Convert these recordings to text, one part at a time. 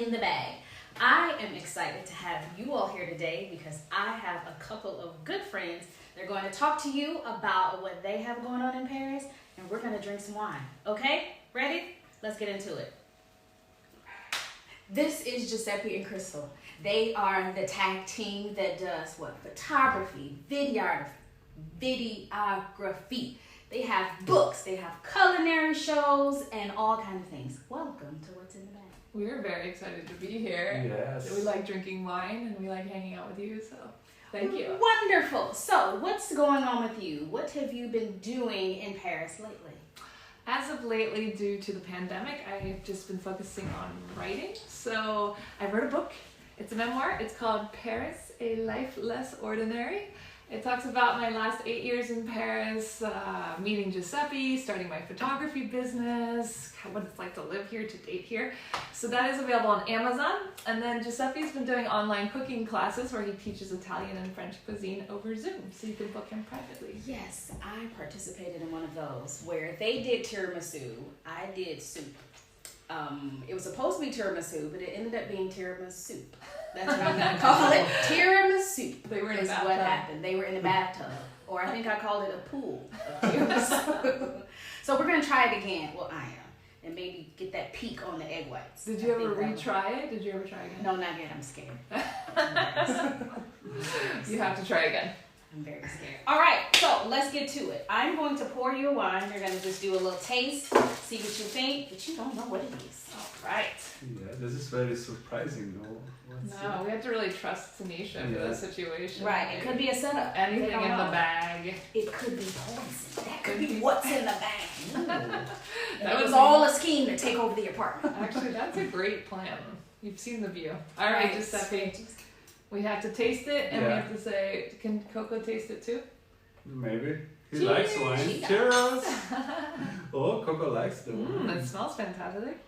in the bag. I am excited to have you all here today because I have a couple of good friends. They're going to talk to you about what they have going on in Paris, and we're going to drink some wine. Okay? Ready? Let's get into it. This is Giuseppe and Krystal. They are the tag team that does what? Photography, videography. They have books, they have culinary shows, and all kinds of things. Welcome to What's in the Bag. We're very excited to be here. Yes. We like drinking wine and we like hanging out with you, so thank you. Wonderful. So, what's going on with you? What have you been doing in Paris lately? As of lately, due to the pandemic, I've just been focusing on writing. So I wrote a book. It's a memoir. It's called Paris, A Life Less Ordinary. It talks about my last 8 years in Paris, meeting Giuseppe, starting my photography business, what it's like to live here, to date here. So that is available on Amazon. And then Giuseppe's been doing online cooking classes where he teaches Italian and French cuisine over Zoom. So you can book him privately. Yes, I participated in one of those where they did tiramisu. I did soup. It was supposed to be tiramisu, but it ended up being tiramisu soup. That's what I'm going to call it. Tiramisu. They were in is a bathtub. what happened. They were in a bathtub. Or I think I called it a pool of tiramisu. So we're going to try it again. Well, I am. And maybe get that peak on the egg whites. Did you ever retry it? Did you ever try again? No, not yet. I'm scared. You have to try again. I'm very scared. All right, so let's get to it. I'm going to pour you a wine. You're going to just do a little taste, see what you think, but you don't know what it is. All right. Yeah, this is very surprising. No, we have to really trust Tanisha for this situation. Right, it could be a setup. Anything in the bag. It could be poison. That could be what's in the bag. That was all a scheme to take over the apartment. Actually, that's a great plan. You've seen the view. All right, Giuseppe. We have to taste it, and we have to say, can Coco taste it too? Maybe. He Cheers. likes wine. Cheers! Oh, Coco likes the wine. It smells fantastic.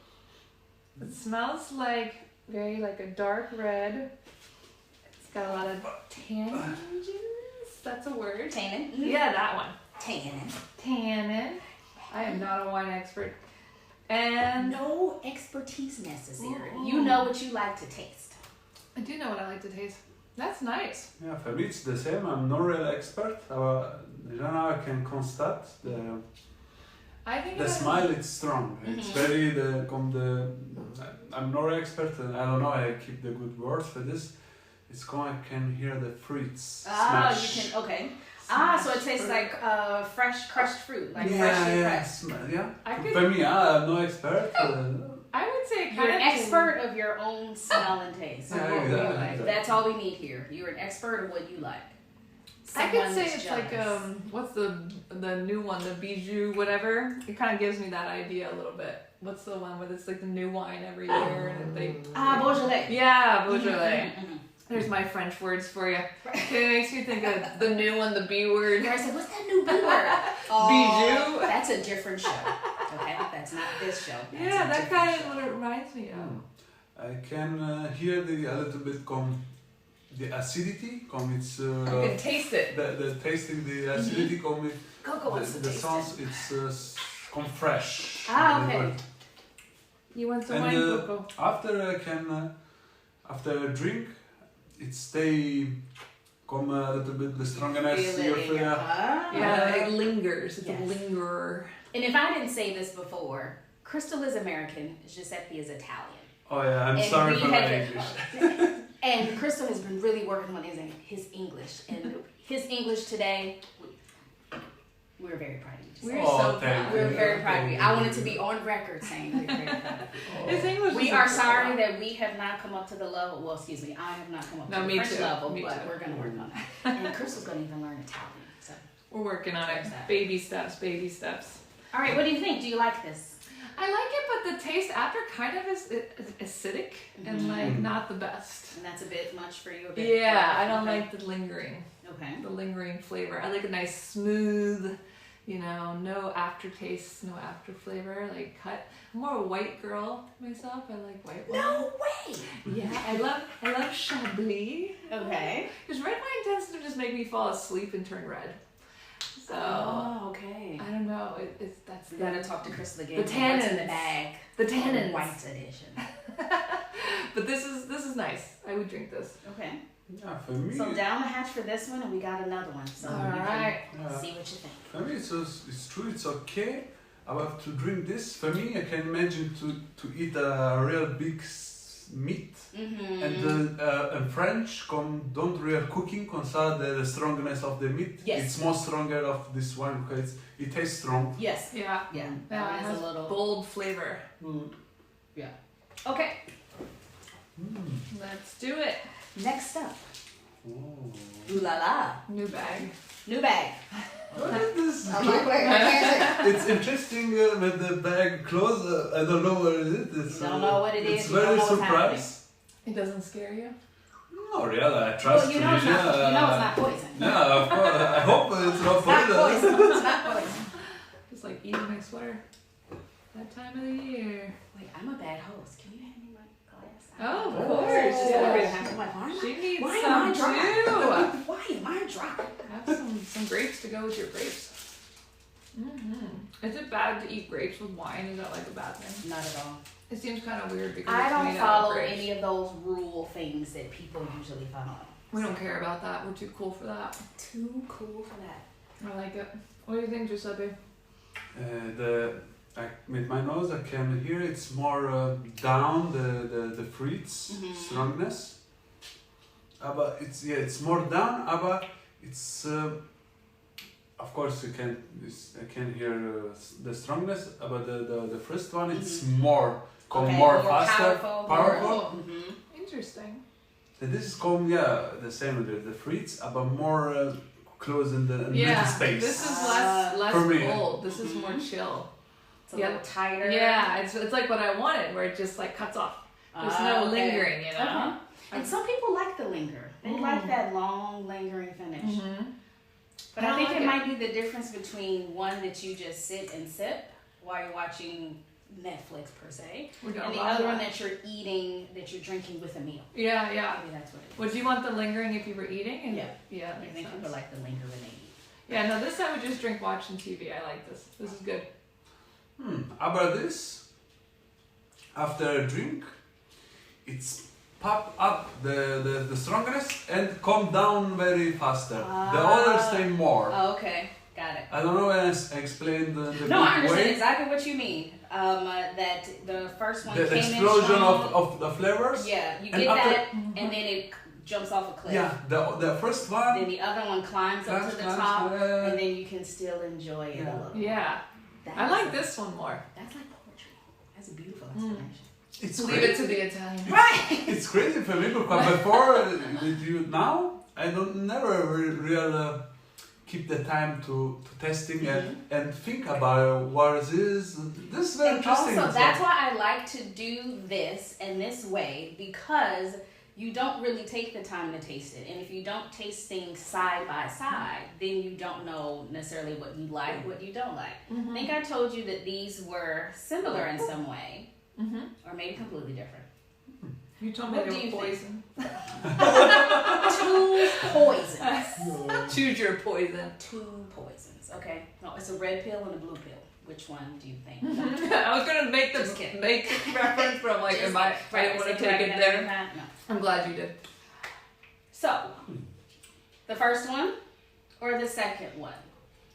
It smells like a dark red. It's got a lot of tannin juice. That's a word. Tannin? Yeah, that one. Tannin. I am not a wine expert. And no expertise necessary. You know what you like to taste. I do know what I like to taste. That's nice. Yeah, for me it's the same. I'm not real expert. I can constate the smile. It's strong. It's very I'm not expert, and I don't know. I keep the good words for this. It's I can hear the fruits. Smash. You can. Okay. So it tastes like fresh crushed fruit, like freshly pressed. For me, I'm no expert. I would say you're an expert of your own smell and taste. Exactly. That's all we need here. You're an expert of what you like. I could say it's jealous. Like what's the new one, the bijou whatever. It kind of gives me that idea a little bit. What's the one where it's like the new wine every year and they Beaujolais. Yeah, Beaujolais. There's my French words for you. It makes me think of the new one, the B word. I said, what's that new B word? Bijou. That's a different show. Okay, that's not this show. That's that kind of what it reminds me of. I can hear a little bit the acidity. It's you can taste it. The tasting the acidity Coco wants to the taste sounds. it. It's fresh. Okay. You want some wine, Coco? After a drink, it come a little bit the strongness. It lingers. It's a lingerer. And if I didn't say this before, Krystal is American, Giuseppe is Italian. Oh yeah, I'm sorry for my English. And Krystal has been really working on his English. And his English today, we're very proud of you. We're so proud. We're very proud of you. I wanted to be on record saying we're very proud of you. His English we are sorry that we have not come up to the level. Well, excuse me, I have not come up to the French level, but we're going to work on that. And Krystal's going to even learn Italian. So we're working on it. Baby steps, baby steps. All right, what do you think? Do you like this? I like it, but the taste after kind of is acidic and like not the best. And that's a bit much for you. I don't like the lingering. Okay. The lingering flavor. I like a nice smooth, no aftertaste, no after flavor, like cut. I'm more a white girl myself. I like white wine. No way. Yeah, I love Chablis. Okay. Because red wine tends to just make me fall asleep and turn red. So, okay. I don't know. We gotta talk to Krystal again. The tannins in the bag. The tannins. White edition. But this is nice. I would drink this. Okay. Yeah, for me. So down the hatch for this one, and we got another one. So All you right. can see what you think. For me, it's true. It's okay. About to drink this. For me, I can imagine to eat a real big meat. Mm-hmm. And French don't real cooking consider the strongness of the meat. Yes. It's more stronger of this one because it tastes strong. Yes. Yeah. Yeah. Yeah, it has a little bold flavor. Yeah. Okay. Let's do it. Next up. Oh. Ooh la la. New bag. New bag. What is this? I'm like, wait, what is it? It's interesting with the bag closed. I don't know what it is. You don't know what it is. It's You don't very know what's surprised. It doesn't scare you? No, really. I trust Well, you know it's Tunisia. not poison. Yeah, of course. I hope it's not It's not poison. poison. It's not poison. It's like eating my sweater. That time of the year. Wait, I'm a bad host. Can you hand me my glass? Oh, of Oh, course. just Yeah. over here. I'm like, why am I- She needs why am some I dry? too. Why am I dry? Have some grapes to go with your grapes. Is it bad to eat grapes with wine? Is that like a bad thing? Not at all. It seems kind of weird because I it's don't made out of follow grapes. any of those rule things that people usually follow. We don't care about that. We're too cool for that. Too cool for that. I like it. What do you think, Giuseppe? With my nose, I can hear it's more down the fruits strongness. But it's more down. But it's of course I can hear the strongness. But the first one it's more more faster, powerful. Interesting. And this is called the same the fruits, but more close in the middle space. This is less For me. bold. This is more chill. It's a little tighter. Yeah, it's like what I wanted, where it just like cuts off. There's no lingering, you know. Okay. And some people like the linger. They like that long, lingering finish. But I think it might be the difference between one that you just sit and sip while you're watching Netflix per se, and the other one that you're eating, that you're drinking with a meal. Yeah. Maybe that's what it is. Would you want the lingering if you were eating? And Yeah. I think people like the linger when they eat. Yeah, no, this I would just drink watching TV. I like this. This is good. How about this? After a drink, it's pop up the strongest and come down very faster. The others stay more. Oh, okay. Got it. I don't know when I explained the No, I understand way. exactly what you mean. That the first one The came explosion in strong. of the flavors. Yeah, you And get after- that, and then it jumps off a cliff. Yeah, the first one. Then the other one climbs up to the top, and then you can still enjoy it a little. Yeah. I like this one more. That's like poetry. That's a beautiful explanation. It's Leave crazy. it to the Italian. Right. It's crazy for me because before with you now, I don't never real keep the time to testing and think about what it is. This is very interesting. Also, that's why I like to do this in this way, because you don't really take the time to taste it. And if you don't taste things side by side, then you don't know necessarily what you like, what you don't like. I think I told you that these were similar in some way, or maybe completely different. You told me What they do you were think? poison. Two poisons. Choose your poison. Two poisons. Okay. No, it's a red pill and a blue pill. Which one do you think? I was gonna make the Just kidding. reference, but I'm like, I didn't want to take it there. No. I'm glad you did. So, the first one or the second one?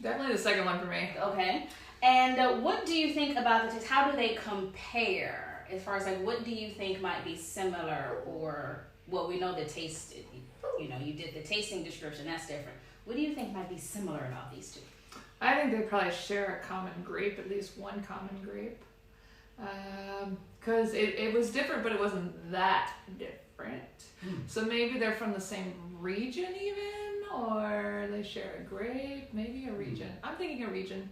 Definitely the second one for me. Okay. And what do you think about the taste? How do they compare? As far as like, what do you think might be similar, or well, we know the taste. You know, you did the tasting description. That's different. What do you think might be similar about these two? I think they probably share a common grape, at least one common grape. Because it was different, but it wasn't that different. So maybe they're from the same region even, or they share a grape, maybe a region. I'm thinking a region.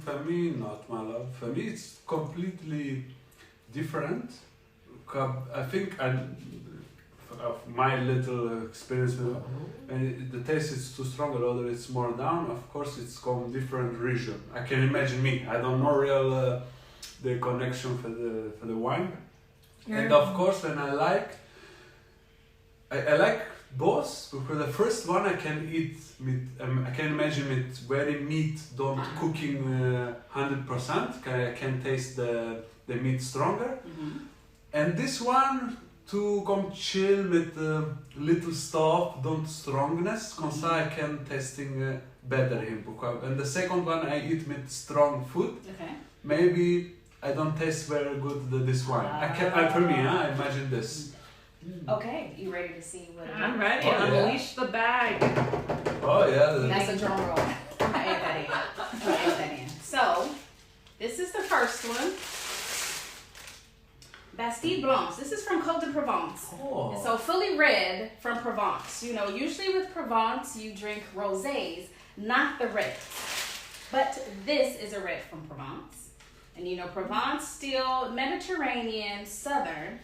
For me, not, my love. For me, it's completely different. I think of my little experience with and the taste is too strong, although it's more down. Of course, it's from different region. I can imagine me. I don't know real the connection for the wine. And of course, when I like both, because the first one I can eat meat. I can imagine it very meat, don't cooking 100%. I can taste the meat stronger. And this one to come chill with little stuff, don't strongness, because I can tasting better him. And the second one I eat with strong food. Okay. Maybe I don't taste very good this wine. For me, I imagine this. Okay, you ready to see what? I'm ready. Oh, yeah. Unleash the bag. Oh yeah. That's a drum roll. I add that in. I add that in. So, this is the first one. Bastille Blanche. This is from Côte de Provence. Oh. And so fully red from Provence. You know, usually with Provence you drink rosés, not the reds. But this is a red from Provence. And you know, Provence still Mediterranean, southern.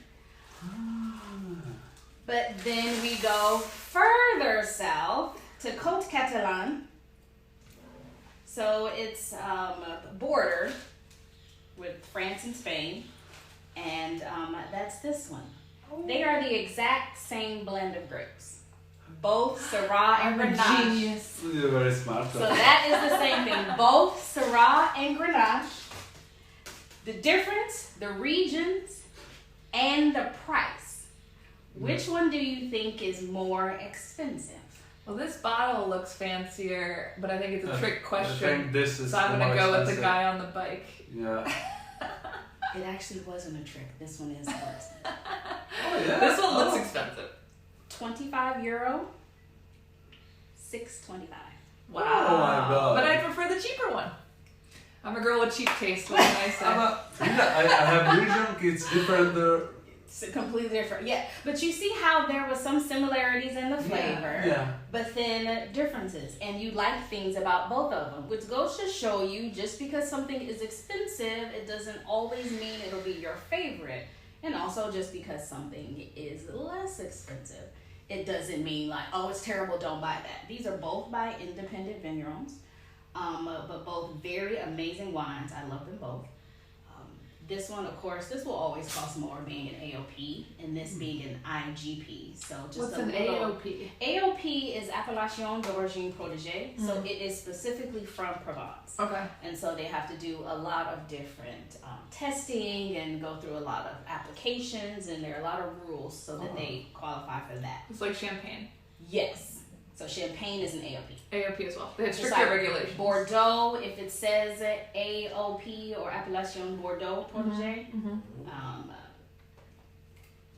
But then we go further south to Côte Catalane. So it's border with France and Spain. And that's this one. They are the exact same blend of grapes. Both Syrah and Grenache. Genius. You're very smart. So that is the same thing. Both Syrah and Grenache. The difference, the regions, and the price. Which one do you think is more expensive? Well, this bottle looks fancier, but I think it's a trick question. I think this is so I'm going to go expensive. with the guy on the bike. Yeah. It actually wasn't a trick. This one is first. Oh yeah. This one looks expensive. €25. $6.25. Wow. Oh my God. But I prefer the cheaper one. I'm a girl with cheap taste. What can I say? I have region. It's different. It's completely different. Yeah, but you see how there was some similarities in the flavor, but then differences, and you like things about both of them, which goes to show you just because something is expensive, it doesn't always mean it'll be your favorite. And also just because something is less expensive, it doesn't mean like, oh, it's terrible, don't buy that. These are both by independent vineyards, but both very amazing wines. I love them both. This one, of course, this will always cost more being an AOP, and this being an IGP. So just what's a an little, AOP? AOP is Appellation d'Origine Protégée, so it is specifically from Provence. Okay. And so they have to do a lot of different testing and go through a lot of applications, and there are a lot of rules so that they qualify for that. It's like champagne. Yes. So champagne is an AOP. AOP as well. They have Just stricter like regulations. Bordeaux, if it says AOP or Appellation Bordeaux Protégé.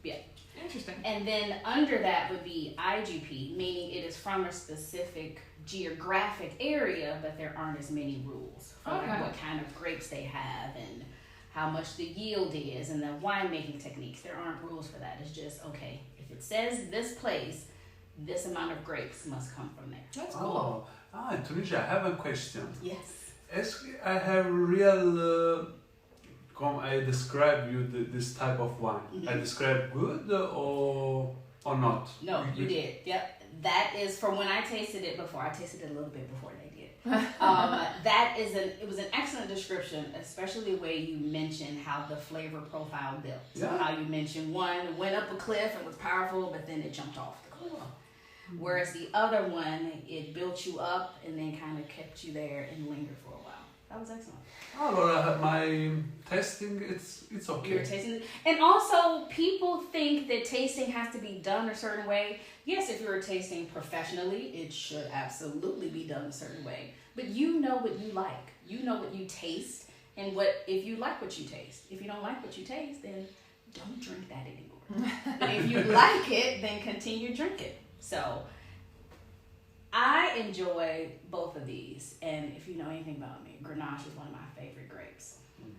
Yeah. Interesting. And then under that would be IGP, meaning it is from a specific geographic area, but there aren't as many rules for like what kind of grapes they have and how much the yield is and the winemaking techniques. There aren't rules for that. It's just, okay, if it says this place, this amount of grapes must come from there. That's cool. Tanisha, I have a question. Yes. I have real. I describe you this type of wine. I describe good or not? No, you did. Yep. That is from when I tasted it before. I tasted it a little bit before they did. It was an excellent description, especially the way you mentioned how the flavor profile built. So how you mentioned one went up a cliff and was powerful, but then it jumped off the cliff. Whereas the other one, it built you up and then kind of kept you there and lingered for a while. That was excellent. Oh, well, my tasting, it's okay. You were tasting it. And also, people think that tasting has to be done a certain way. Yes, if you were tasting professionally, it should absolutely be done a certain way. But you know what you like. You know what you taste. And if you like what you taste. If you don't like what you taste, then don't drink that anymore. But if you like it, then continue drinking. So, I enjoy both of these, and if you know anything about me, Grenache is one of my favorite grapes.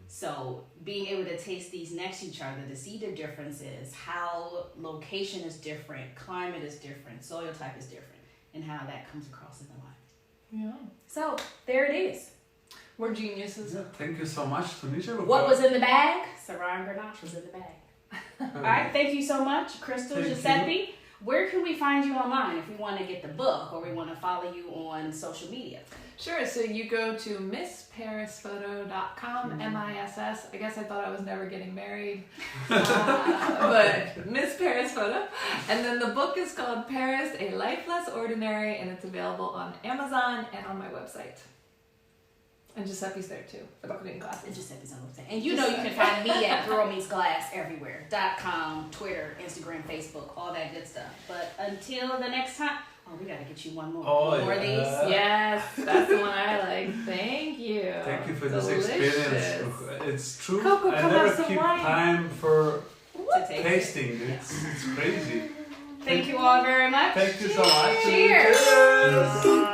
So being able to taste these next to each other, to see the differences, how location is different, climate is different, soil type is different, and how that comes across in the wine. Yeah. So there it is. We're geniuses. Yeah, thank you so much, Tanisha. What was in the bag? Syrah and Grenache was in the bag. All right, thank you so much, Krystal Giuseppe. Where can we find you online if we want to get the book or we want to follow you on social media? Sure, so you go to missparisphoto.com, MISS. I guess I thought I was never getting married, but Miss Paris Photo. And then the book is called Paris, A Life Less Ordinary, and it's available on Amazon and on my website. And Giuseppe's there too for the cooking classes. And Giuseppe's on the website. And you know you can find me at Girl Meets Glass everywhere. .com, Twitter, Instagram, Facebook, all that good stuff. But until the next time, we gotta get you one more. Oh, more of these. Yes, that's the one I like. Thank you. Thank you for Delicious. this experience. It's true. Coco, I come never have some keep wine. time for tasting. Yeah. It's crazy. Thank you all very much. Thank you so much. Cheers. Cheers.